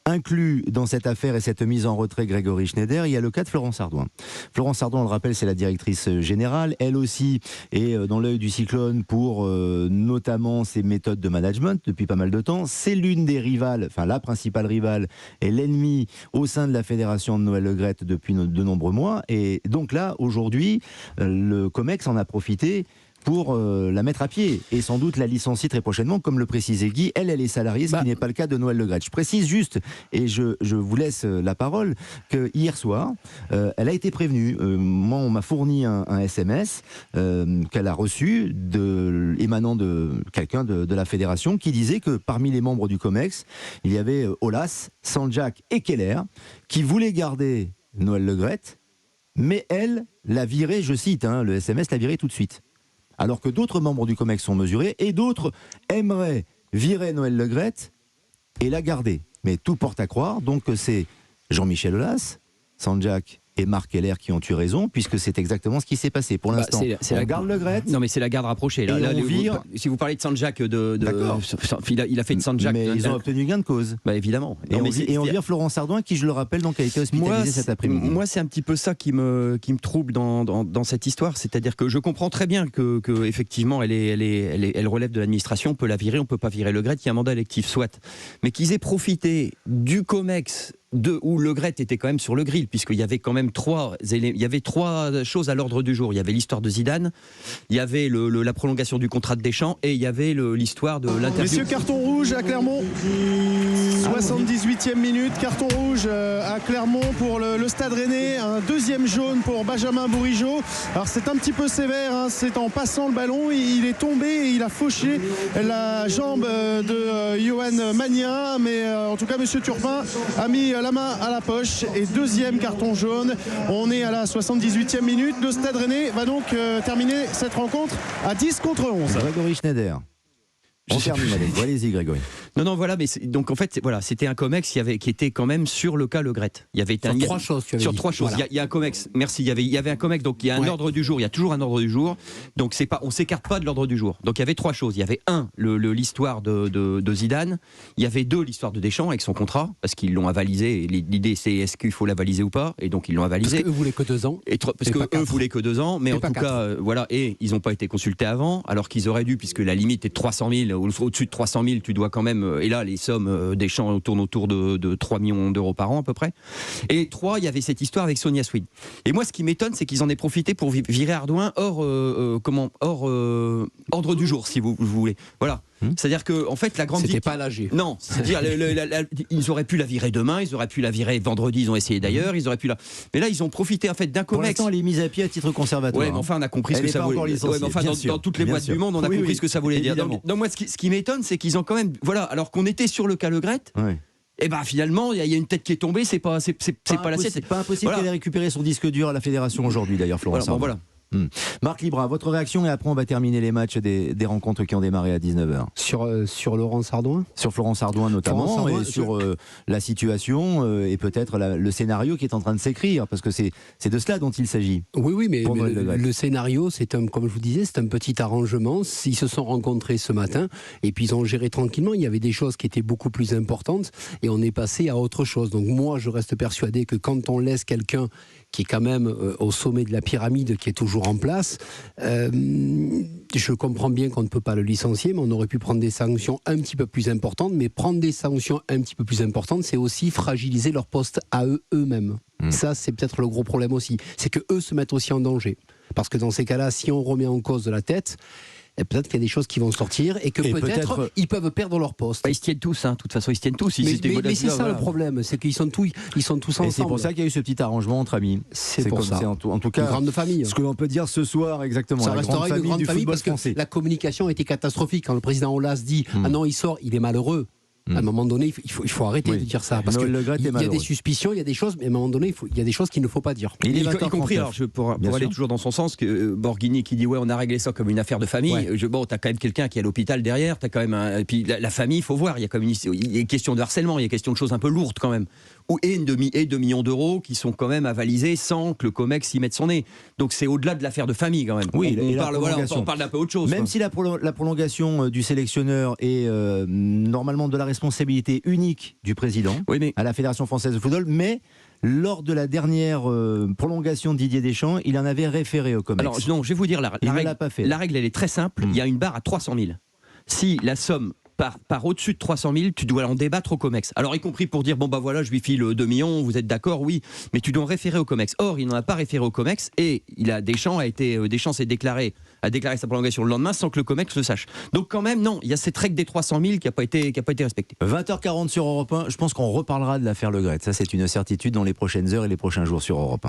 Inclus dans cette affaire et cette mise en retrait Grégory Schneider, il y a le cas de Florence Ardouin. Florence Ardouin, on le rappelle, c'est la directrice générale. Elle aussi est dans l'œil du cyclone pour notamment ses méthodes de management depuis pas mal de temps. C'est l'une des rivales, enfin la principale rivale et l'ennemi au sein de la fédération de Noël Le Graët depuis de nombreux mois. Et donc là, aujourd'hui, le COMEX en a profité pour la mettre à pied et sans doute la licencier très prochainement, comme le précisait Guy. Elle est salariée, ce qui n'est pas le cas de Noël Le Graët. Je précise juste, et je vous laisse la parole, que hier soir, elle a été prévenue. Moi, on m'a fourni un SMS qu'elle a reçu émanant de quelqu'un de la fédération qui disait que parmi les membres du COMEX, il y avait Aulas, Sanjak et Keller qui voulaient garder Noël Le Graët, mais elle l'a viré, je cite, le SMS l'a viré tout de suite. Alors que d'autres membres du COMEX sont mesurés et d'autres aimeraient virer Noël Le Graët et la garder. Mais tout porte à croire donc que c'est Jean-Michel Aulas, Sanjak et Marc Keller qui ont eu raison, puisque c'est exactement ce qui s'est passé. Pour l'instant, c'est la garde Le Graët. Non, mais c'est la garde rapprochée. Là, si vous parlez de Sanjak, il a fait de Sanjak. Mais ils ont obtenu gain de cause. Bah, évidemment. Et on vire Florence Ardouin, qui, je le rappelle, donc, a été hospitalisée cet après-midi. Moi, c'est un petit peu ça qui me trouble dans cette histoire. C'est-à-dire que je comprends très bien que effectivement, elle relève de l'administration. On peut la virer, on ne peut pas virer Le Graët. Il y a un mandat électif, soit. Mais qu'ils aient profité du COMEX où Le Graët était quand même sur le grill, puisqu'il y avait quand même trois choses à l'ordre du jour. Il y avait l'histoire de Zidane, il y avait la prolongation du contrat de Deschamps, et il y avait l'histoire de l'interview. Messieurs, carton rouge à Clermont. 78e minute, carton rouge à Clermont pour le Stade Rennais. Un deuxième jaune pour Benjamin Bourigeaud. Alors c'est un petit peu sévère, c'est en passant le ballon, il est tombé et il a fauché la jambe de Johan Magnin. Mais en tout cas, monsieur Turpin a mis la main à la poche. Et deuxième carton jaune. On est à la 78e minute. Le Stade Rennais va donc terminer cette rencontre à 10 contre 11. Grégory Schneider. On termine, allez-y Grégory. Non, voilà, mais donc en fait, voilà, c'était un COMEX qui était quand même sur le cas Le Graët. Il y avait trois choses. Sur trois choses. Voilà. Il y a un COMEX. Merci. Il y avait un COMEX. Donc il y a un ordre du jour. Il y a toujours un ordre du jour. Donc on s'écarte pas de l'ordre du jour. Donc il y avait trois choses. Il y avait l'histoire de Zidane. Il y avait l'histoire de Deschamps avec son contrat, parce qu'ils l'ont avalisé. L'idée c'est est-ce qu'il faut l'avaliser ou pas. Et donc ils l'ont avalisé. Parce qu'eux voulaient que 2 ans. Parce qu'eux voulaient que 2 ans. Mais en tout cas, voilà. Et ils n'ont pas été consultés avant, alors qu'ils auraient dû, puisque la limite est de 300 000 ou au-dessus de 300 000, tu dois quand même. Et là, les sommes Deschamps tournent autour de 3 millions d'euros par an à peu près. Et 3, il y avait cette histoire avec Sonia Swede. Et moi, ce qui m'étonne, c'est qu'ils en aient profité pour virer Ardouin hors ordre du jour, si vous voulez. Voilà. C'est-à-dire que en fait la grande c'était pas l'AG. Non, c'est-à-dire ils auraient pu la virer demain, ils auraient pu la virer vendredi, ils ont essayé d'ailleurs, ils auraient pu mais là ils ont profité en fait d'un COMEX. Pour l'instant, elle est mise à pied à titre conservatoire. Ouais, mais enfin on a compris ce que ça voulait dire. Ouais, mais enfin dans toutes les boîtes du monde, on a compris ce que ça voulait dire. Donc moi ce qui m'étonne, c'est qu'ils ont quand même alors qu'on était sur le cas Le Graët. Ouais. Et ben finalement, il y a une tête qui est tombée, c'est pas la sienne. C'est pas impossible qu'elle ait récupéré son disque dur à la fédération aujourd'hui d'ailleurs, Florence. Voilà. Marc Libra, votre réaction, et après on va terminer les matchs des rencontres qui ont démarré à 19h. Sur Laurence Ardouin. Sur Florence Ardouin notamment, et sur la situation et peut-être le scénario qui est en train de s'écrire, parce que c'est de cela dont il s'agit. Oui, mais le scénario, comme je vous disais, c'est un petit arrangement. Ils se sont rencontrés ce matin et puis ils ont géré tranquillement. Il y avait des choses qui étaient beaucoup plus importantes et on est passé à autre chose. Donc moi, je reste persuadé que quand on laisse quelqu'un qui est quand même au sommet de la pyramide, qui est toujours en place, je comprends bien qu'on ne peut pas le licencier, mais on aurait pu prendre des sanctions un petit peu plus importantes. Mais prendre des sanctions un petit peu plus importantes, c'est aussi fragiliser leur poste à eux-mêmes. Ça, c'est peut-être le gros problème aussi. C'est que eux se mettent aussi en danger. Parce que dans ces cas-là, si on remet en cause de la tête, peut-être qu'il y a des choses qui vont sortir et que peut-être ils peuvent perdre leur poste. Ils se tiennent tous, de toute façon ils se tiennent tous. Mais c'est ça le problème, c'est qu'ils sont tous ensemble. Et c'est pour ça qu'il y a eu ce petit arrangement entre amis. C'est pour ça. En tout cas, une grande famille. Ce que l'on peut dire ce soir, exactement. Ça la restera grande une grande famille parce que français. la communication a été catastrophique. Quand le président Aulas dit ah non, il sort, il est malheureux. À un moment donné, il faut arrêter de dire ça. Parce qu'il y a des suspicions, il y a des choses, mais à un moment donné, il y a des choses qu'il ne faut pas dire. Y compris, alors, pour aller toujours dans son sens, que Borghini qui dit ouais, on a réglé ça comme une affaire de famille. Ouais. Bon, t'as quand même quelqu'un qui est à l'hôpital derrière, t'as quand même et puis la famille, il faut voir, il y a comme il y a question de harcèlement, il y a question de choses un peu lourdes quand même. et 2 millions d'euros qui sont quand même avalisés sans que le COMEX y mette son nez. Donc c'est au-delà de l'affaire de famille quand même. Oui, on parle d'un peu autre chose. Même si la prolongation du sélectionneur est normalement de la responsabilité unique du président à la Fédération française de football, mais lors de la dernière prolongation de Didier Deschamps, il en avait référé au COMEX. Alors non, je vais vous dire, la règle elle est très simple, il y a une barre à 300 000. Si la somme par au-dessus de 300 000, tu dois en débattre au COMEX. Alors, y compris pour dire, bon, bah voilà, je lui file 2 millions, vous êtes d'accord, oui, mais tu dois en référer au COMEX. Or, il n'en a pas référé au COMEX et Deschamps s'est déclaré sa prolongation le lendemain sans que le COMEX le sache. Donc, quand même, non, il y a cette règle des 300 000 qui n'a pas été respectée. 20h40 sur Europe 1, je pense qu'on reparlera de l'affaire Le Gret. Ça, c'est une certitude dans les prochaines heures et les prochains jours sur Europe 1.